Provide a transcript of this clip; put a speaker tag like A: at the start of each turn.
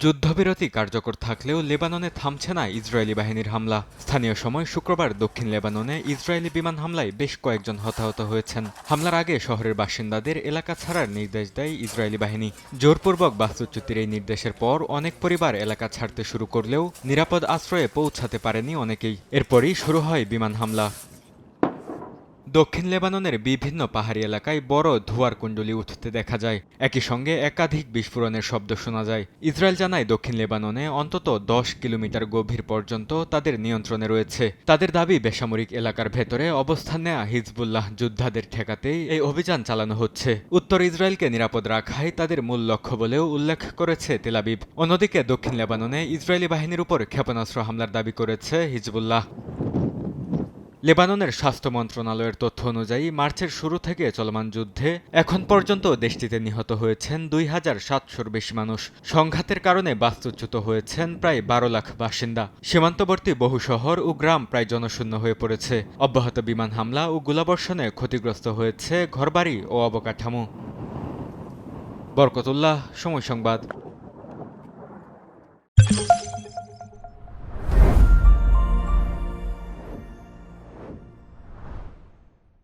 A: যুদ্ধবিরতি কার্যকর থাকলেও লেবাননে থামছে না ইসরায়েলি বাহিনীর হামলা। স্থানীয় সময় শুক্রবার দক্ষিণ লেবাননে ইসরায়েলি বিমান হামলায় বেশ কয়েকজন হতাহত হয়েছেন। হামলার আগে শহরের বাসিন্দাদের এলাকা ছাড়ার নির্দেশ দেয় ইসরায়েলি বাহিনী। জোরপূর্বক বাস্তুচ্যুতির এই নির্দেশের পর অনেক পরিবার এলাকা ছাড়তে শুরু করলেও নিরাপদ আশ্রয়ে পৌঁছাতে পারেনি অনেকেই। এরপরই শুরু হয় বিমান হামলা। দক্ষিণ লেবাননের বিভিন্ন পাহাড়ি এলাকায় বড় ধোঁয়ার কুণ্ডলী উঠতে দেখা যায়। একই সঙ্গে একাধিক বিস্ফোরণের শব্দ শোনা যায়। ইসরায়েল জানায় দক্ষিণ লেবাননে অন্তত ১০ কিলোমিটার গভীর পর্যন্ত তাদের নিয়ন্ত্রণে রয়েছে। তাদের দাবি বেসামরিক এলাকার ভেতরে অবস্থান নেয়া হিজবুল্লাহ যোদ্ধাদের ঠেকাতেই এই অভিযান চালানো হচ্ছে। উত্তর ইসরায়েলকে নিরাপদ রাখাই তাদের মূল লক্ষ্য বলেও উল্লেখ করেছে তেল আবিব। অন্যদিকে দক্ষিণ লেবাননে ইসরায়েলি বাহিনীর উপর ক্ষেপণাস্ত্র হামলার দাবি করেছে হিজবুল্লাহ। লেবাননের স্বাস্থ্য মন্ত্রণালয়ের তথ্য অনুযায়ী মার্চের শুরু থেকে চলমান যুদ্ধে এখন পর্যন্ত দেশটিতে নিহত হয়েছেন ২,৭০০-র বেশি মানুষ। সংঘাতের কারণে বাস্তুচ্যুত হয়েছেন প্রায় ১২ লাখ বাসিন্দা। সীমান্তবর্তী বহু শহর ও গ্রাম প্রায় জনশূন্য হয়ে পড়েছে। অব্যাহত বিমান হামলা ও গোলাবর্ষণে ক্ষতিগ্রস্ত হয়েছে ঘরবাড়ি ও অবকাঠামো। বরকতুল্লাহ, সময় সংবাদ।